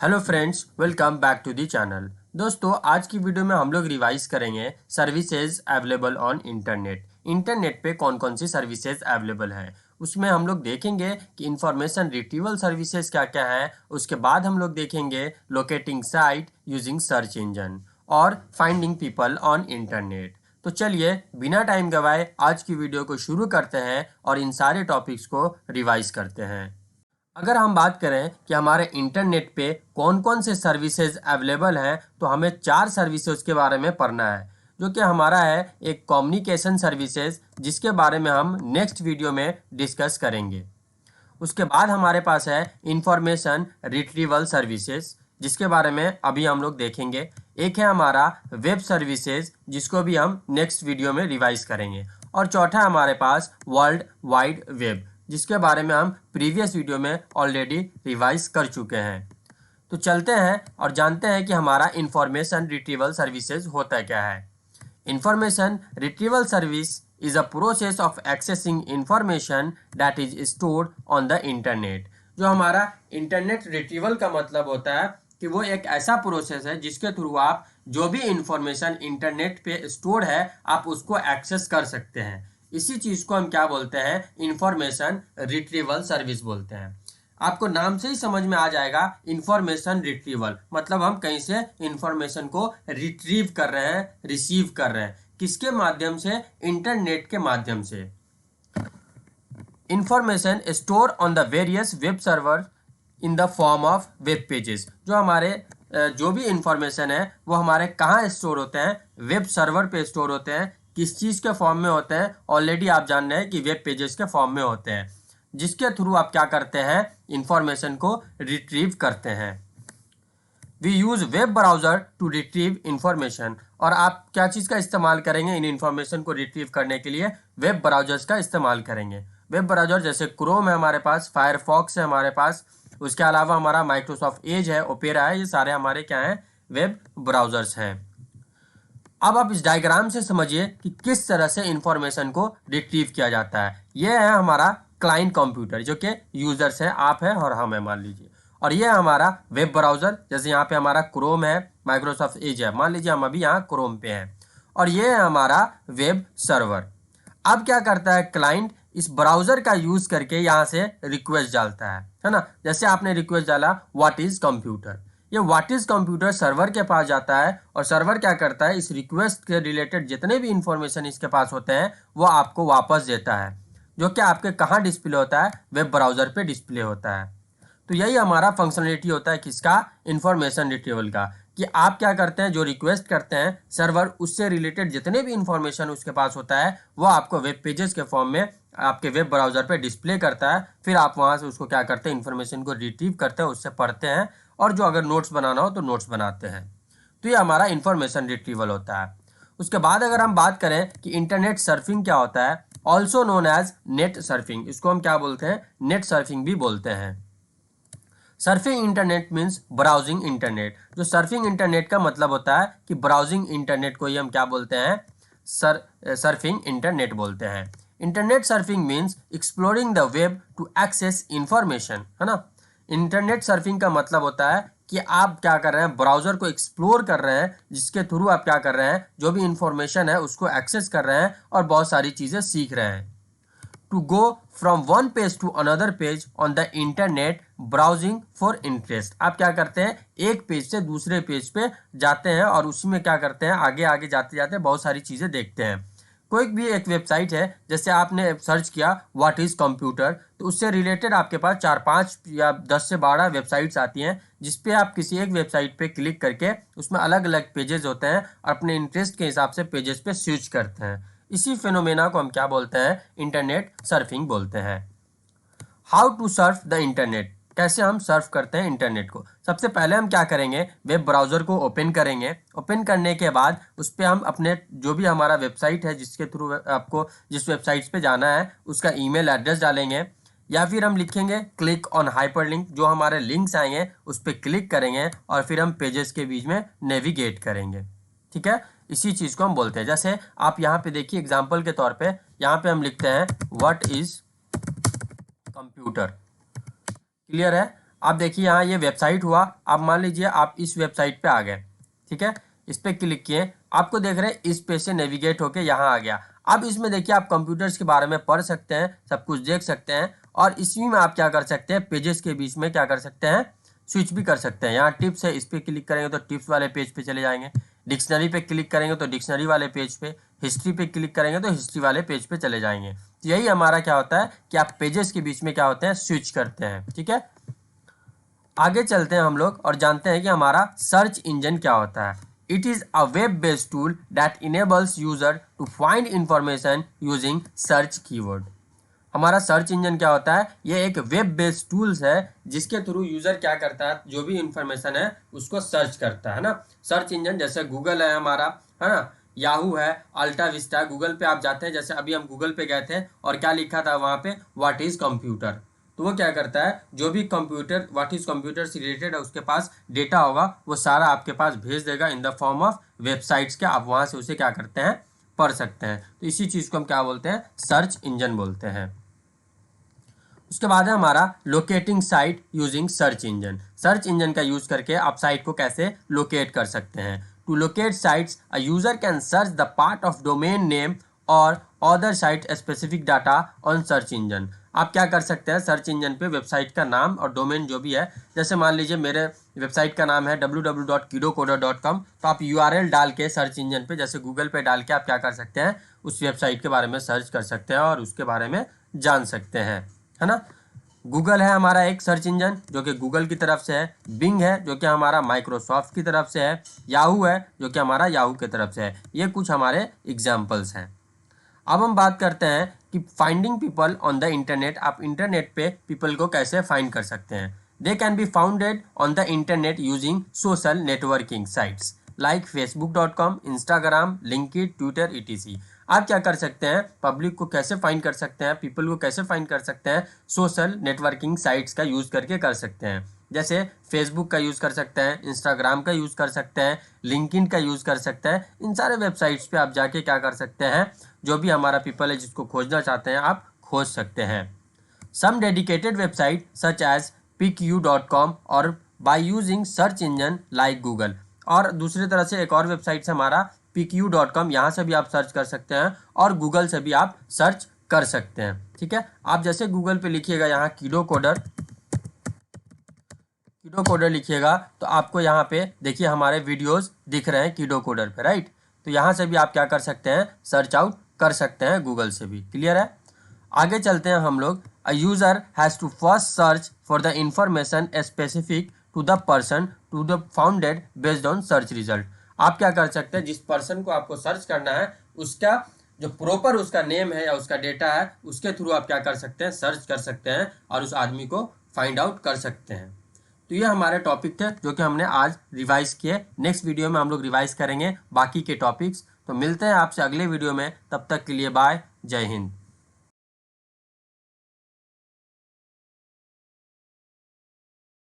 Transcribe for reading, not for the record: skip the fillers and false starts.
Hello friends, welcome back to the channel. दोस्तों, आज की वीडियो में हम लोग रिवाइज करेंगे services available on internet. Internet पे कौन कौन सी सर्विसेज अवेलेबल हैं, उसमें हम लोग देखेंगे कि इंफॉर्मेशन रिट्रीवल सर्विसेज क्या क्या है। उसके बाद हम लोग देखेंगे locating site using search engine और फाइंडिंग पीपल ऑन इंटरनेट। तो चलिए बिना टाइम गवाए आज की वीडियो को शुरू करते हैं और इन सारे टॉपिक्स को रिवाइज करते हैं। अगर हम बात करें कि हमारे इंटरनेट पे कौन कौन से सर्विसेज अवेलेबल हैं, तो हमें 4 सर्विसेज के बारे में पढ़ना है, जो कि हमारा है एक कम्युनिकेशन सर्विसेज, जिसके बारे में हम नेक्स्ट वीडियो में डिस्कस करेंगे। उसके बाद हमारे पास है इंफॉर्मेशन रिट्रीवल सर्विसेज, जिसके बारे में अभी हम लोग देखेंगे। एक है हमारा वेब सर्विसेज, जिसको भी हम नेक्स्ट वीडियो में रिवाइज करेंगे। और चौथा हमारे पास वर्ल्ड वाइड वेब, जिसके बारे में हम प्रीवियस वीडियो में ऑलरेडी रिवाइज कर चुके हैं। तो चलते हैं और जानते हैं कि हमारा इंफॉर्मेशन रिट्रीवल सर्विसेज होता क्या है। Information retrieval service is a process of accessing information that is stored on the internet। जो हमारा इंटरनेट रिट्रीवल का मतलब होता है कि वो एक ऐसा प्रोसेस है जिसके थ्रू आप जो भी इंफॉर्मेशन इंटरनेट पे स्टोर है आप उसको एक्सेस कर सकते हैं। इसी चीज को हम क्या बोलते हैं, इंफॉर्मेशन रिट्रीवल सर्विस बोलते हैं। आपको नाम से ही समझ में आ जाएगा, इंफॉर्मेशन रिट्रीवल मतलब हम कहीं से इंफॉर्मेशन को रिट्रीव कर रहे हैं, रिसीव कर रहे हैं। किसके माध्यम से? इंटरनेट के माध्यम से। Information store on the various web server in the form of web pages. जो हमारे जो भी इंफॉर्मेशन है वो हमारे कहाँ स्टोर होते हैं? वेब सर्वर पे स्टोर होते हैं। किस चीज़ के फॉर्म में होते हैं? ऑलरेडी आप जान रहे हैं कि वेब पेजेस के फॉर्म में होते हैं, जिसके थ्रू आप क्या करते हैं, इंफॉर्मेशन को रिट्रीव करते हैं। We use web browser to retrieve information. और आप क्या चीज़ का इस्तेमाल करेंगे इन इंफॉर्मेशन को रिट्रीव करने के लिए? वेब ब्राउजर्स का इस्तेमाल करेंगे। वेब ब्राउजर जैसे क्रोम है हमारे पास, फायरफॉक्स है हमारे पास, उसके अलावा हमारा माइक्रोसॉफ्ट एज है, ओपेरा है, ये सारे हमारे क्या हैं, वेब ब्राउजर्स हैं। अब आप इस डायग्राम से समझिए कि किस तरह से इंफॉर्मेशन को रिट्रीव किया जाता है। ये है हमारा क्लाइंट कंप्यूटर, जो कि यूजर्स है, आप है और हम है मान लीजिए। और ये है हमारा वेब ब्राउजर, जैसे यहाँ पे हमारा क्रोम है, माइक्रोसॉफ्ट एज है, मान लीजिए हम अभी यहाँ क्रोम पे हैं। और ये है हमारा वेब सर्वर। अब क्या करता है क्लाइंट, इस ब्राउजर का यूज करके यहाँ से रिक्वेस्ट डालता है ना। जैसे आपने रिक्वेस्ट डाला व्हाट इज कंप्यूटर, ये व्हाट इज कंप्यूटर सर्वर के पास जाता है और सर्वर क्या करता है, इस रिक्वेस्ट के रिलेटेड जितने भी इंफॉर्मेशन इसके पास होते हैं वो आपको वापस देता है, जो कि आपके कहाँ डिस्प्ले होता है, वेब ब्राउजर पे डिस्प्ले होता है। तो यही हमारा फंक्शनलिटी होता है किसका, इंफॉर्मेशन रिट्रीवल का, कि आप क्या करते हैं, जो रिक्वेस्ट करते हैं सर्वर, उससे रिलेटेड जितने भी इंफॉर्मेशन उसके पास होता है वो आपको वेब पेजेस के फॉर्म में आपके वेब ब्राउजर पे डिस्प्ले करता है। फिर आप वहाँ से उसको क्या करते हैं, इंफॉर्मेशन को रिट्रीव करते हैं, उससे पढ़ते हैं, और जो अगर नोट्स बनाना हो तो नोट्स बनाते हैं। तो ये हमारा इंफॉर्मेशन रिट्रीवल होता है। उसके बाद अगर हम बात करें कि इंटरनेट सर्फिंग क्या होता है, also known as net surfing, इसको हम क्या बोलते हैं, नेट सर्फिंग भी बोलते हैं। Surfing internet means browsing internet. जो सर्फिंग इंटरनेट का मतलब होता है कि ब्राउजिंग इंटरनेट को ही हम क्या बोलते हैं, सर्फिंग इंटरनेट बोलते हैं। Internet surfing means exploring the web to access information, है ना। इंटरनेट सर्फिंग का मतलब होता है कि आप क्या कर रहे हैं, ब्राउजर को एक्सप्लोर कर रहे हैं, जिसके थ्रू आप क्या कर रहे हैं, जो भी इंफॉर्मेशन है उसको एक्सेस कर रहे हैं और बहुत सारी चीज़ें सीख रहे हैं। To go from one page to another page on the internet browsing for interest। आप क्या करते हैं, एक पेज से दूसरे पेज पे जाते हैं और उसी में क्या करते हैं, आगे आगे जाते जाते बहुत सारी चीज़ें देखते हैं। कोई भी एक वेबसाइट है, जैसे आपने सर्च किया व्हाट इज़ कंप्यूटर, तो उससे रिलेटेड आपके पास 4-5 या 10 से 12 वेबसाइट्स आती हैं, जिसपे आप किसी एक वेबसाइट पे क्लिक करके उसमें अलग अलग पेजेस होते हैं, अपने इंटरेस्ट के हिसाब से पेजेस पे स्विच करते हैं। इसी फिनोमेना को हम क्या बोलते हैं, इंटरनेट सर्फिंग बोलते हैं। How to surf the internet, कैसे हम सर्फ करते हैं इंटरनेट को। सबसे पहले हम क्या करेंगे, वेब ब्राउजर को ओपन करेंगे। ओपन करने के बाद उस पर हम अपने जो भी हमारा वेबसाइट है, जिसके थ्रू आपको जिस वेबसाइट पे जाना है उसका ईमेल एड्रेस डालेंगे, या फिर हम लिखेंगे क्लिक ऑन हाइपरलिंक, जो हमारे लिंक्स आएंगे उस पर क्लिक करेंगे और फिर हम पेजेस के बीच में नेविगेट करेंगे। ठीक है, इसी चीज़ को हम बोलते हैं। जैसे आप यहाँ पे देखिए एग्जाम्पल के तौर पे, यहाँ पे हम लिखते हैं व्हाट इज कंप्यूटर, क्लियर है। आप देखिए यहाँ ये वेबसाइट हुआ, आप मान लीजिए आप इस वेबसाइट पे आ गए, ठीक है, इस पे क्लिक किए, आपको देख रहे हैं इस पेज से नेविगेट होके यहाँ आ गया। अब इसमें देखिए आप कंप्यूटर्स के बारे में पढ़ सकते हैं, सब कुछ देख सकते हैं, और इसी में आप क्या कर सकते हैं, पेजेस के बीच में क्या कर सकते हैं, स्विच भी कर सकते हैं। यहाँ टिप्स है, इस पर क्लिक करेंगे तो टिप्स वाले पेज पे चले जाएंगे, डिक्शनरी पे क्लिक करेंगे तो डिक्शनरी वाले पेज पे, हिस्ट्री पे क्लिक करेंगे तो हिस्ट्री वाले पेज पे चले जाएंगे। तो यही हमारा क्या होता है कि आप पेजेस के बीच में क्या होते हैं, स्विच करते हैं, ठीक है। आगे चलते हैं हम लोग और जानते हैं कि हमारा सर्च इंजन क्या होता है। It is a web based tool that enables user to find information using search keyword. हमारा सर्च इंजन क्या होता है, ये एक वेब बेस्ड टूल्स है जिसके थ्रू यूजर क्या करता है, जो भी इंफॉर्मेशन है उसको सर्च करता है ना। सर्च इंजन जैसे गूगल है हमारा, है ना, याहू है, अल्टा विस्टा। गूगल पे आप जाते हैं, जैसे अभी हम गूगल पे गए थे और क्या लिखा था वहाँ पे, व्हाट इज कंप्यूटर। तो वो क्या करता है, जो भी कंप्यूटर, व्हाट इज कंप्यूटर से रिलेटेड है उसके पास डेटा होगा, वो सारा आपके पास भेज देगा in the form of websites के। आप वहाँ से उसे क्या करते हैं, पढ़ सकते हैं। तो इसी चीज़ को हम क्या बोलते हैं, सर्च इंजन बोलते हैं। उसके बाद है हमारा locating site using search engine. Search engine का यूज करके आप साइट को कैसे लोकेट कर सकते हैं। To locate sites a user can search the part of domain name और other site specific data on search engine. आप क्या कर सकते हैं, सर्च इंजन पे वेबसाइट का नाम और डोमेन जो भी है, जैसे मान लीजिए मेरे वेबसाइट का नाम है www.kidocoder.com, तो आप URL डाल के सर्च इंजन पे, जैसे गूगल पे डाल के आप क्या कर सकते हैं, उस वेबसाइट के बारे में सर्च कर सकते हैं और उसके बारे में जान सकते हैं, है ना। गूगल है हमारा एक सर्च इंजन जो कि गूगल की तरफ से है, बिंग है जो कि हमारा माइक्रोसॉफ्ट की तरफ से है, याहू है जो कि हमारा याहू की तरफ से है। ये कुछ हमारे एग्जाम्पल्स हैं। अब हम बात करते हैं कि finding people on the internet. आप इंटरनेट पे पीपल को कैसे फाइंड कर सकते हैं। They can be founded on the internet using social networking sites like facebook.com, Instagram, LinkedIn, Twitter, etc। आप क्या कर सकते हैं, पब्लिक को कैसे फाइंड कर सकते हैं, पीपल को कैसे फाइंड कर सकते हैं, सोशल नेटवर्किंग साइट्स का यूज़ करके कर सकते हैं। जैसे फेसबुक का यूज़ कर सकते हैं, इंस्टाग्राम का यूज़ कर सकते हैं, लिंक्डइन का यूज़ कर सकते हैं। इन सारे वेबसाइट्स पे आप जाके क्या कर सकते हैं, जो भी हमारा पीपल है जिसको खोजना चाहते हैं आप खोज सकते हैं। Some dedicated website such as picu.com और by using search engine like Google. और दूसरी तरह से एक और वेबसाइट से हमारा picu.com, यहाँ से भी आप सर्च कर सकते हैं और गूगल से भी आप सर्च कर सकते हैं, ठीक है। आप जैसे गूगल पे लिखिएगा यहाँ कीडो कोडर लिखिएगा तो आपको यहाँ पे देखिए हमारे वीडियोस दिख रहे हैं कीडो कोडर पे, राइट। तो यहाँ से भी आप क्या कर सकते हैं, सर्च आउट कर सकते हैं गूगल से भी। क्लियर है। आगे चलते हैं हम लोग। A user has to first search for the information specific to the person to the founded based on search result. आप क्या कर सकते हैं, जिस पर्सन को आपको सर्च करना है उसका जो प्रॉपर उसका नेम है या उसका डेटा है, उसके थ्रू आप क्या कर सकते हैं, सर्च कर सकते हैं और उस आदमी को फाइंड आउट कर सकते हैं। तो ये हमारे टॉपिक थे जो कि हमने आज रिवाइज किए। नेक्स्ट वीडियो में हम लोग रिवाइज करेंगे बाकी के टॉपिक्स। तो मिलते हैं आपसे अगले वीडियो में, तब तक के लिए बाय, जय हिंद।